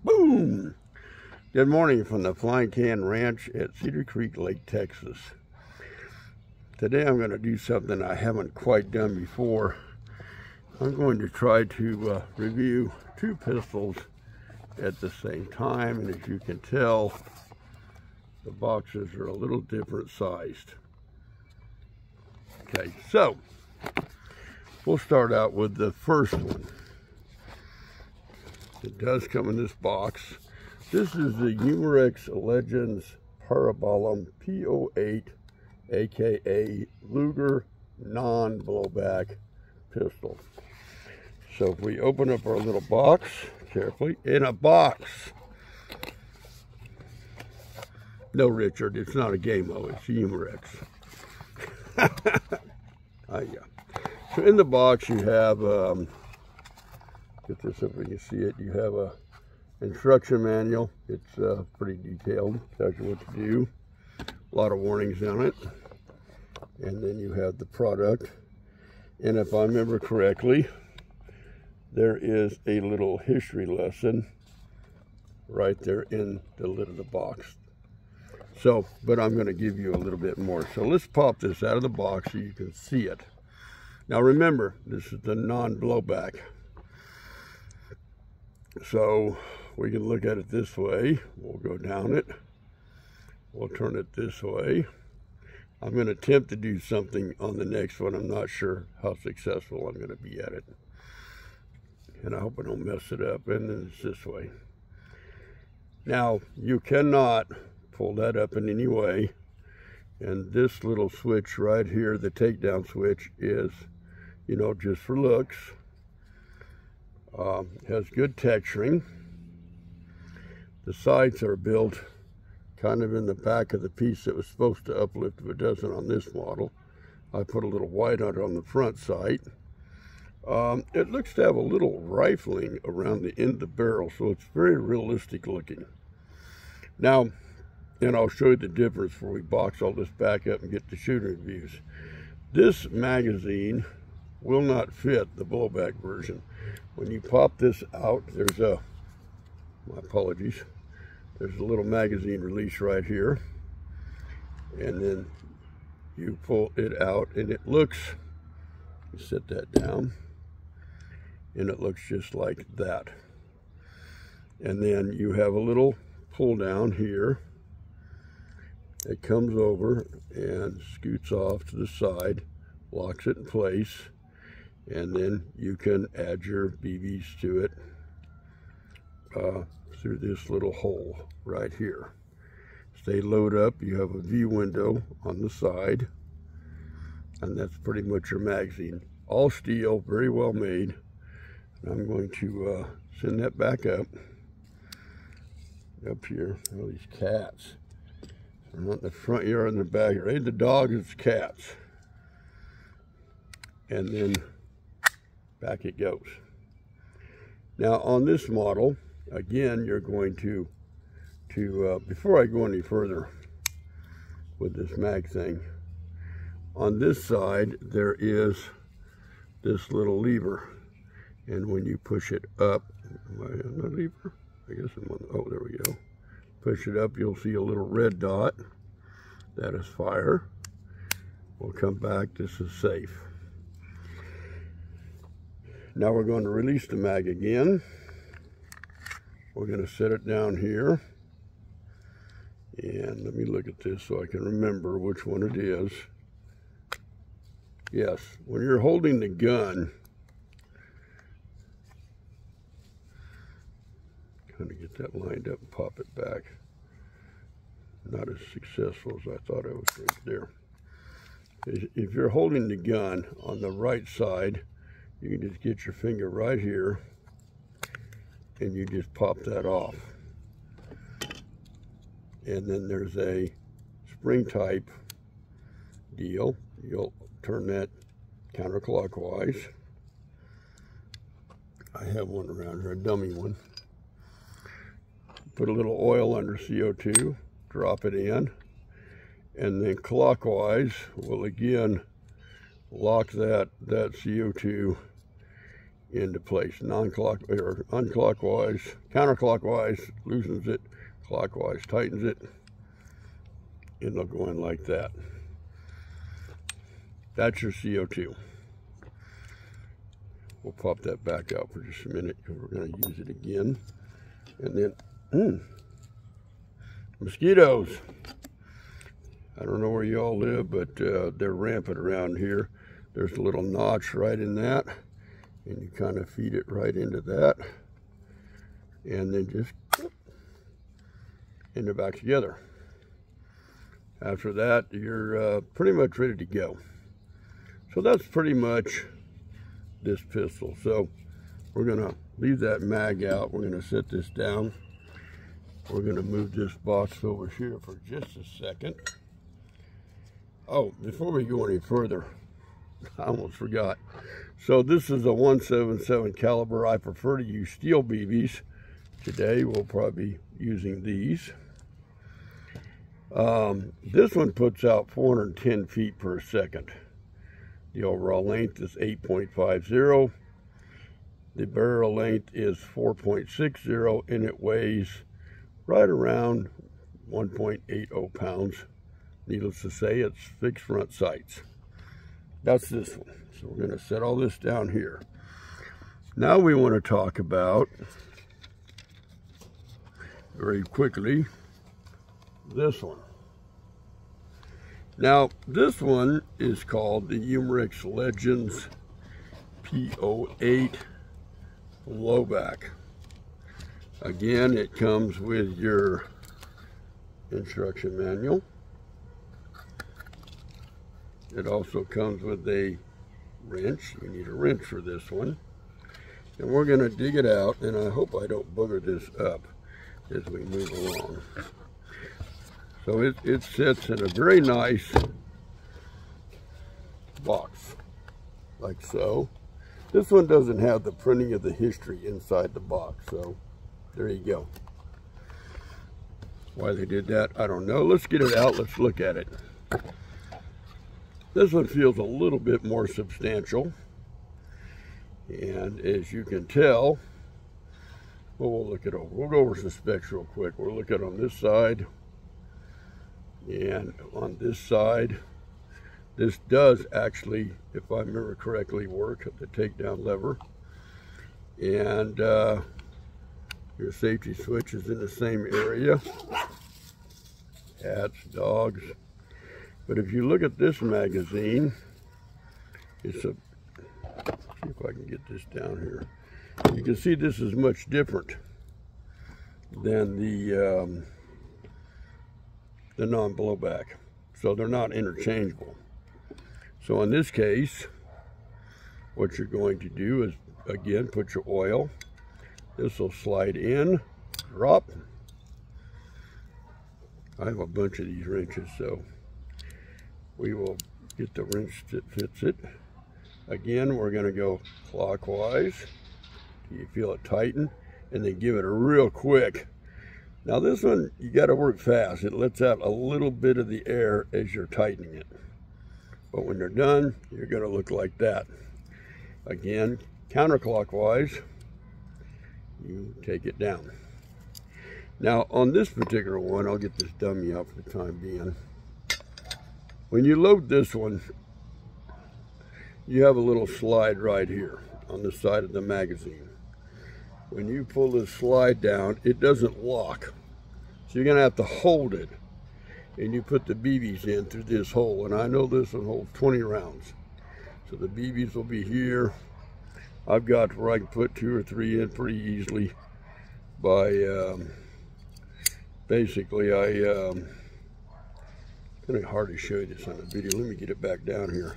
Boom! Good morning from the Flying Can Ranch at Cedar Creek Lake, Texas. Today I'm going to do something I haven't quite done before. I'm going to try to review two pistols at the same time, and as you can tell, the boxes are a little different sized. Okay, so we'll start out with the first one. It does come in this box. This is the Umarex Legends Parabolum P08, aka Luger non-blowback pistol. So if we open up our little box carefully, in a box. No, Richard, it's not a Game-O, it's a Umarex. Yeah. So in the box you have, get this up so you can see it, you have a instruction manual. It's pretty detailed, tells you what to do. A lot of warnings on it. And then you have the product. And if I remember correctly, there is a little history lesson right there in the lid of the box. So, but I'm going to give you a little bit more. So let's pop this out of the box so you can see it. Now remember, this is the non-blowback. So we can look at it this way. We'll go down it. We'll turn it this way. I'm going to attempt to do something on the next one. I'm not sure how successful I'm going to be at it. And I hope I don't mess it up. And then it's this way. Now, you cannot pull that up in any way. And this little switch right here, the takedown switch, is, you know, just for looks. Has good texturing. The sides are built kind of in the back of the piece that was supposed to uplift, but it doesn't on this model. I put a little white on it on the front sight. It looks to have a little rifling around the end of the barrel, so it's very realistic looking. Now, and I'll show you the difference before we box all this back up and get the shooting reviews. This magazine will not fit the blowback version. When you pop this out, there's a, my apologies, there's a little magazine release right here. And then you pull it out and it looks, you set that down, and it looks just like that. And then you have a little pull down here. It comes over and scoots off to the side, locks it in place, and then you can add your BBs to it through this little hole right here. As they load up, you have a view window on the side, and that's pretty much your magazine. All steel, very well made. And I'm going to send that back up here. All these cats. They're not in the front yard, in the back yard. Ain't the dog, it's cats. And then back it goes. Now on this model, again, you're going to before I go any further with this mag thing, on this side there is this little lever, and when you push it up, am I on the lever? I guess I'm on, oh, there we go. Push it up, you'll see a little red dot. That is fire. We'll come back, this is safe. Now we're going to release the mag again. We're going to set it down here. And let me look at this so I can remember which one it is. Yes, when you're holding the gun, kind of get that lined up and pop it back. Not as successful as I thought I was right there. If you're holding the gun on the right side, you can just get your finger right here and you just pop that off. And then there's a spring type deal. You'll turn that counterclockwise. I have one around here, a dummy one. Put a little oil under CO2, drop it in, and then clockwise will again lock that CO2 into place. Unclockwise, counterclockwise, loosens it, clockwise, tightens it, and they'll go in like that. That's your CO2. We'll pop that back out for just a minute because we're going to use it again. And then, mosquitoes. I don't know where you all live, but they're rampant around here. There's a little notch right in that, and you kind of feed it right into that, and then just and they're back together. After that, you're pretty much ready to go. So that's pretty much this pistol. So we're gonna leave that mag out. We're gonna set this down. We're gonna move this box over here for just a second. Oh, before we go any further, I almost forgot. So this is a .177 caliber. I prefer to use steel BBs. Today we'll probably be using these. This one puts out 410 feet per second. The overall length is 8.50. The barrel length is 4.60, and it weighs right around 1.80 pounds. Needless to say, it's fixed front sights. That's this one. So we're going to set all this down here. Now we want to talk about, very quickly, this one. Now, this one is called the Umarex Legends P08 Blowback. Again, it comes with your instruction manual. It also comes with a wrench. You need a wrench for this one. And we're going to dig it out, and I hope I don't booger this up as we move along. So it sits in a very nice box, like so. This one doesn't have the printing of the history inside the box, so there you go. Why they did that, I don't know. Let's get it out, let's look at it. This one feels a little bit more substantial. And as you can tell, well, we'll look it over. We'll go over some specs real quick. We'll look at it on this side. And on this side, this does actually, if I remember correctly, work at the takedown lever. And your safety switch is in the same area. Cats, dogs. But if you look at this magazine, it's a, see if I can get this down here. You can see this is much different than the non-blowback. So they're not interchangeable. So in this case, what you're going to do is, again, put your oil. This will slide in, drop. I have a bunch of these wrenches, so we will get the wrench that fits it. Again, we're going to go clockwise till you feel it tighten, and then give it a real quick. Now this one, you got to work fast. It lets out a little bit of the air as you're tightening it. But when you're done, you're going to look like that. Again, counterclockwise, you take it down. Now on this particular one, I'll get this dummy out for the time being. When you load this one, you have a little slide right here on the side of the magazine. When you pull this slide down, it doesn't lock. So you're gonna have to hold it. And you put the BBs in through this hole. And I know this one holds 20 rounds. So the BBs will be here. I've got where I can put 2 or 3 in pretty easily by, basically kind of hard to show you this on the video. Let me get it back down here.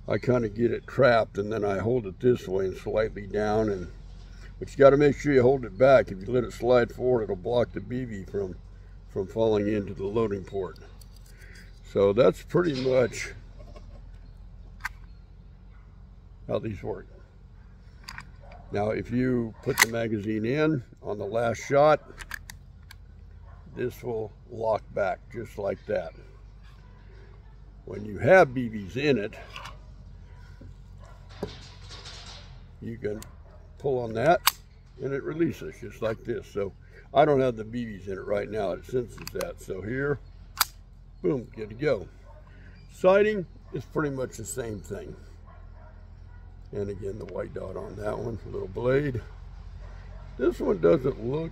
I kind of get it trapped, and then I hold it this way and slightly down, but you got to make sure you hold it back. If you let it slide forward, it'll block the BB from falling into the loading port. So that's pretty much how these work. Now if you put the magazine in on the last shot, this will lock back just like that. When you have BBs in it, you can pull on that and it releases just like this. So I don't have the BBs in it right now. It senses that. So here, boom, good to go. Siding is pretty much the same thing. And again, the white dot on that one, little blade. This one doesn't look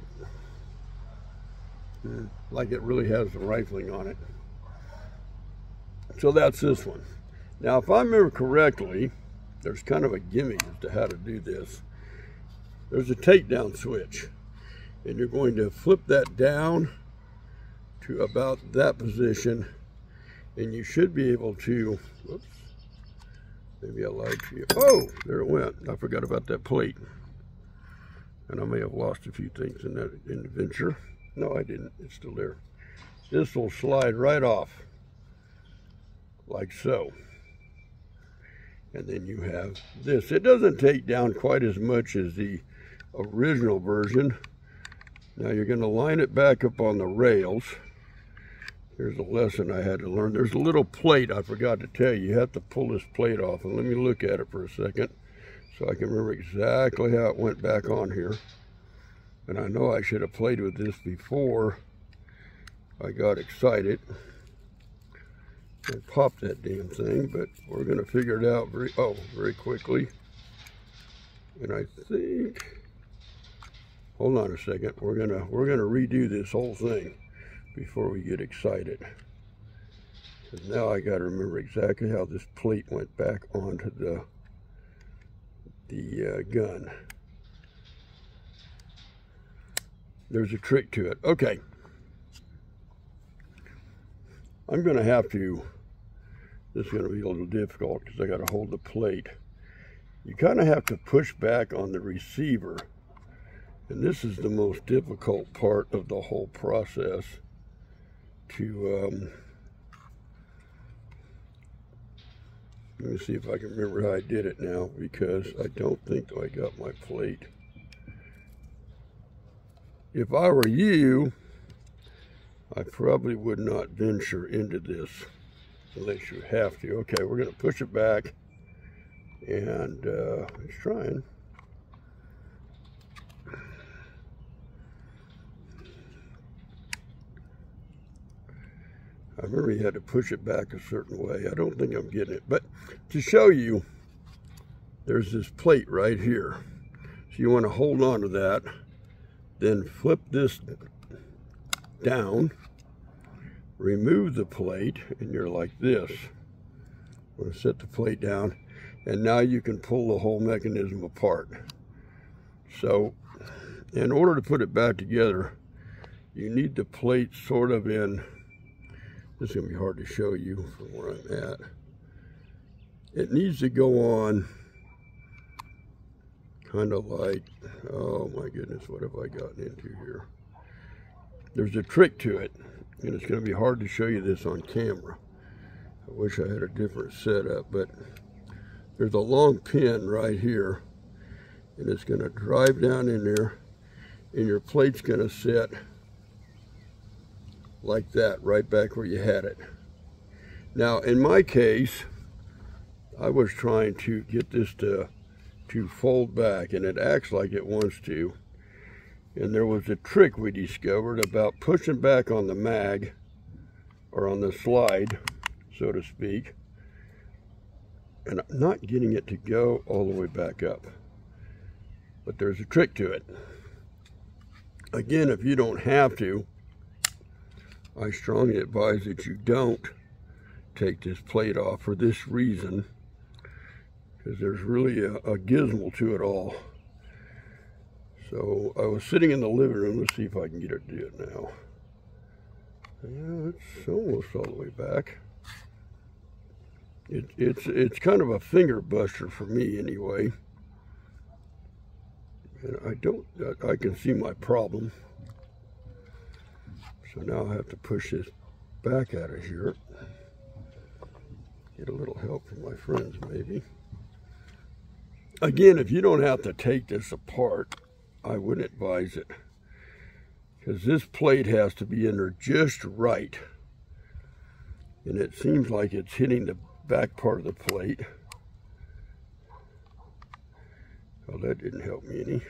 like it really has the rifling on it. So that's this one. Now, if I remember correctly, there's kind of a gimmick as to how to do this. There's a takedown switch, and you're going to flip that down to about that position, and you should be able to, whoops, maybe I lied to you. Oh, there it went. I forgot about that plate. And I may have lost a few things in that adventure. No, I didn't. It's still there. This will slide right off, like so. And then you have this. It doesn't take down quite as much as the original version. Now you're going to line it back up on the rails. Here's a lesson I had to learn. There's a little plate I forgot to tell you. You have to pull this plate off. And let me look at it for a second so I can remember exactly how it went back on here. And I know I should have played with this before I got excited and popped that damn thing, but we're going to figure it out very quickly. And I think, hold on a second, we're gonna redo this whole thing before we get excited. Because now I got to remember exactly how this plate went back onto the gun. There's a trick to it. Okay. I'm going to have to, this is going to be a little difficult because I got to hold the plate. You kind of have to push back on the receiver. And this is the most difficult part of the whole process to, let me see if I can remember how I did it now, because I don't think I got my plate. If I were you, I probably would not venture into this unless you have to. Okay, we're going to push it back, and it's trying. I remember you had to push it back a certain way. I don't think I'm getting it. But to show you, there's this plate right here. So you want to hold on to that. Then flip this down. Remove the plate. And you're like this. I'm going to set the plate down. And now you can pull the whole mechanism apart. So in order to put it back together, you need the plate sort of in... This is going to be hard to show you from where I'm at. It needs to go on kind of like, oh my goodness, what have I gotten into here? There's a trick to it, and it's going to be hard to show you this on camera. I wish I had a different setup, but there's a long pin right here, and it's going to drive down in there, and your plate's going to sit like that, right back where you had it. Now, in my case, I was trying to get this to fold back, and it acts like it wants to. And there was a trick we discovered about pushing back on the mag, or on the slide, so to speak, and not getting it to go all the way back up. But there's a trick to it. Again, if you don't have to, I strongly advise that you don't take this plate off for this reason, because there's really a gizmo to it all. So I was sitting in the living room. Let's see if I can get it to do it now. Yeah, it's almost all the way back. It's kind of a finger buster for me anyway. And I can see my problem. So now I have to push this back out of here. Get a little help from my friends, maybe. Again, if you don't have to take this apart, I wouldn't advise it. Because this plate has to be in there just right. And it seems like it's hitting the back part of the plate. Well, that didn't help me any.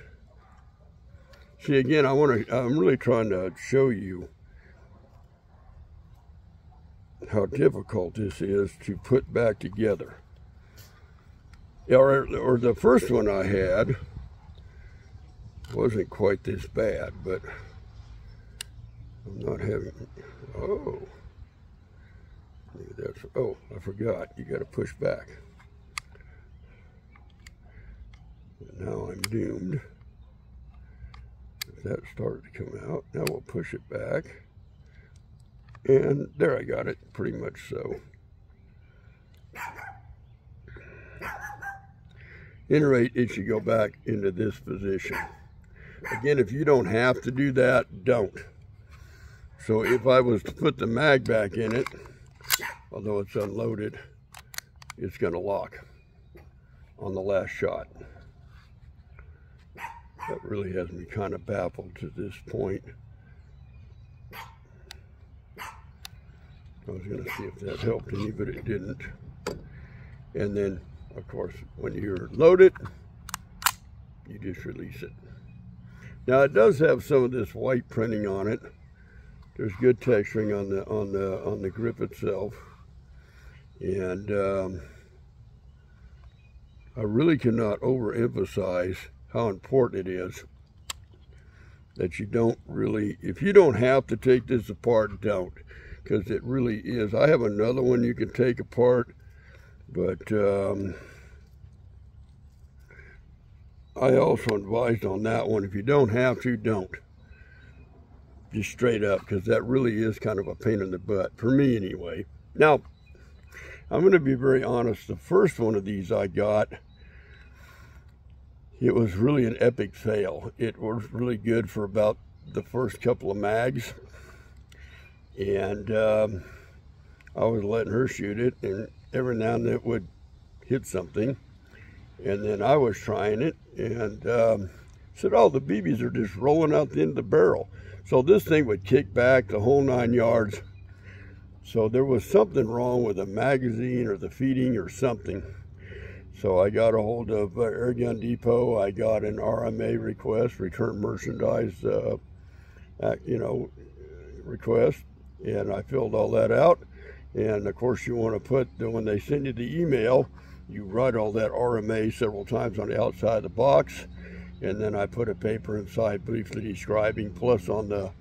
See, again, I'm really trying to show you how difficult this is to put back together. Or the first one I had wasn't quite this bad, but I'm not having, oh, maybe that's, oh, I forgot, you got to push back. And now I'm doomed. If that started to come out, now we'll push it back. And there, I got it, pretty much so. At any rate, it should go back into this position. Again, if you don't have to do that, don't. So if I was to put the mag back in it, although it's unloaded, it's going to lock on the last shot. That really has me kind of baffled to this point. I was going to see if that helped any, but it didn't. And then, of course, when you're loaded, you just release it. Now it does have some of this white printing on it. There's good texturing on the grip itself, and I really cannot overemphasize how important it is that you don't really, if you don't have to take this apart, don't, because it really is. I have another one you can take apart, but I also advised on that one, if you don't have to, don't. Just straight up, because that really is kind of a pain in the butt, for me anyway. Now, I'm going to be very honest. The first one of these I got, it was really an epic fail. It was really good for about the first couple of mags. And I was letting her shoot it, and every now and then it would hit something. And then I was trying it, and said, oh, the BBs are just rolling out the end of the barrel. So this thing would kick back the whole 9 yards. So there was something wrong with the magazine or the feeding or something. So I got a hold of Airgun Depot. I got an RMA request, return merchandise, request, and I filled all that out. And of course, you want to put, when they send you the email, you write all that RMA several times on the outside of the box. And then I put a paper inside briefly describing, plus on the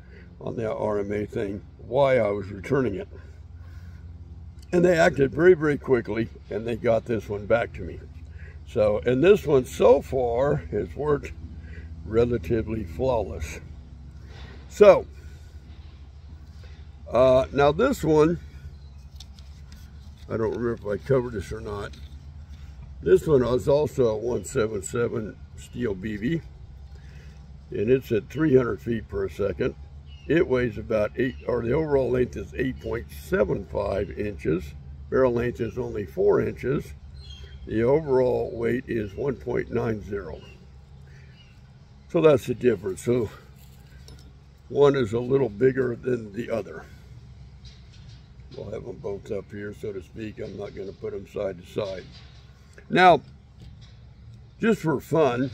RMA thing, why I was returning it. And they acted very, very quickly, and they got this one back to me. So, and this one so far has worked relatively flawless. So, now this one, I don't remember if I covered this or not. This one is also a 177 steel BB, and it's at 300 feet per second. It weighs about the overall length is 8.75 inches. Barrel length is only 4 inches. The overall weight is 1.90. So that's the difference. So one is a little bigger than the other. We'll have them both up here, so to speak. I'm not going to put them side to side. Now, just for fun,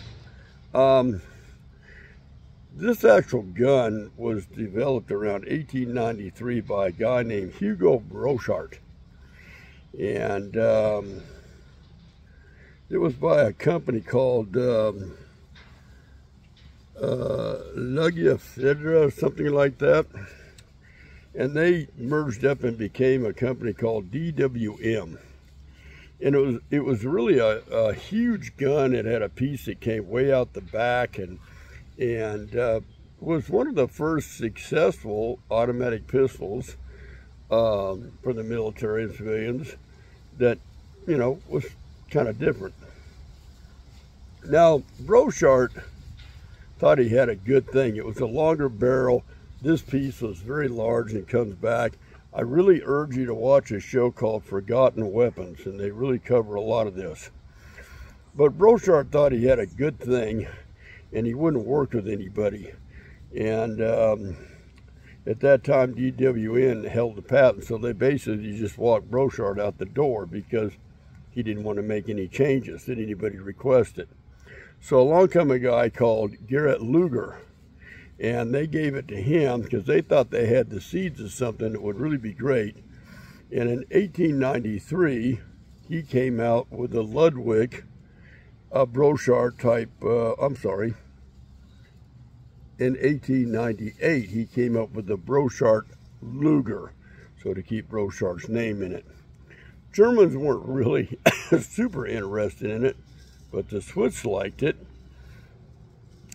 this actual gun was developed around 1893 by a guy named Hugo Brochart. And it was by a company called Luger, something like that. And they merged up and became a company called DWM. And it was really a huge gun. It had a piece that came way out the back, and was one of the first successful automatic pistols for the military and civilians that, you know, was kind of different. Now, Brochart thought he had a good thing. It was a longer barrel. This piece was very large and comes back. I really urge you to watch a show called Forgotten Weapons, and they really cover a lot of this. But Brochart thought he had a good thing, and he wouldn't work with anybody. And at that time, DWN held the patent, so they basically just walked Brochart out the door because he didn't want to make any changes that anybody requested. So along came a guy called Garrett Luger, and they gave it to him because they thought they had the seeds of something that would really be great. And in 1893, he came out with a Ludwig, a Brochard type, in 1898, he came up with the Brochard Luger, so to keep Brochard's name in it. Germans weren't really super interested in it, but the Swiss liked it.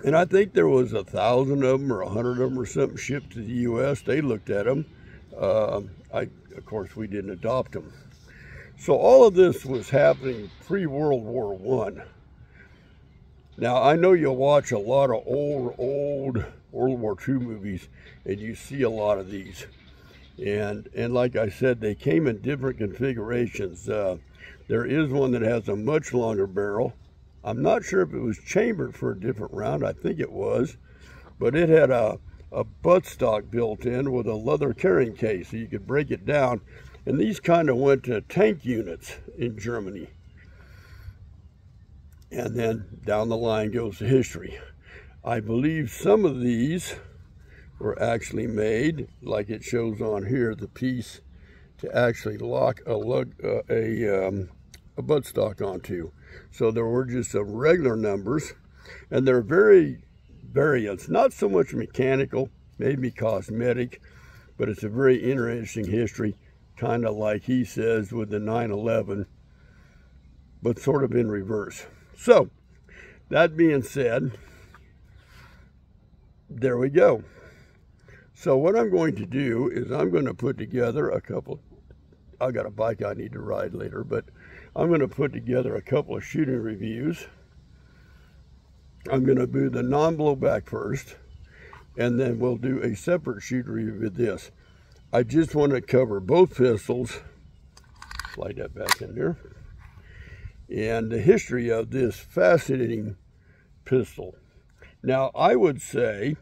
And I think there was 1,000 of them or 100 of them or something shipped to the U.S. They looked at them. Of course, we didn't adopt them. So all of this was happening pre-World War I. Now, I know you'll watch a lot of old World War II movies, and you see a lot of these. And like I said, they came in different configurations. There is one that has a much longer barrel. I'm not sure if it was chambered for a different round. I think it was. But it had a buttstock built in with a leather carrying case, so you could break it down. And these kind of went to tank units in Germany. And then down the line goes the history. I believe some of these were actually made, like it shows on here, the piece to actually lock a buttstock onto. So there were just some regular numbers, and they're very variants, not so much mechanical, maybe cosmetic, but it's a very interesting history, kind of like he says with the 911, but sort of in reverse. So, that being said, there we go. So what I'm going to do is I'm going to put together a couple, I got a bike I need to ride later, but I'm going to put together a couple of shooting reviews. I'm going to do the non-blowback first, and then we'll do a separate shooting review of this. I just want to cover both pistols, slide that back in there, and the history of this fascinating pistol. Now, I would say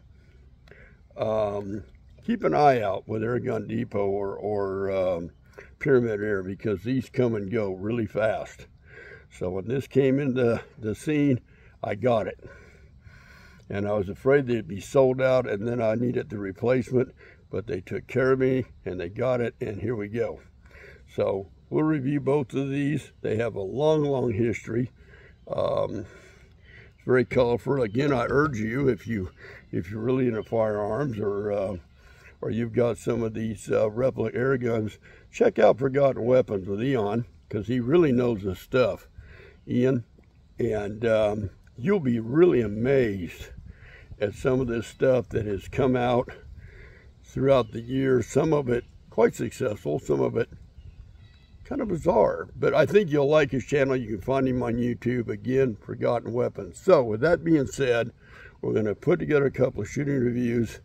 keep an eye out with Air Gun Depot or Pyramid Air, because these come and go really fast. So when this came into the scene, I got it. And I was afraid they'd be sold out and then I needed the replacement, but they took care of me and they got it, and here we go. So we'll review both of these. They have a long history. It's very colorful. Again, I urge you, if you're really into firearms, or you've got some of these replica air guns, check out Forgotten Weapons with Ian, because he really knows his stuff, Ian. And you'll be really amazed at some of this stuff that has come out throughout the years. Some of it quite successful, some of it kind of bizarre, but I think you'll like his channel. You can find him on YouTube, again, Forgotten Weapons. So with that being said, we're going to put together a couple of shooting reviews,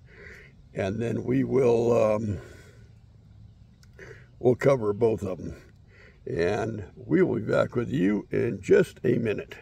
and then we will we'll cover both of them, and we will be back with you in just a minute.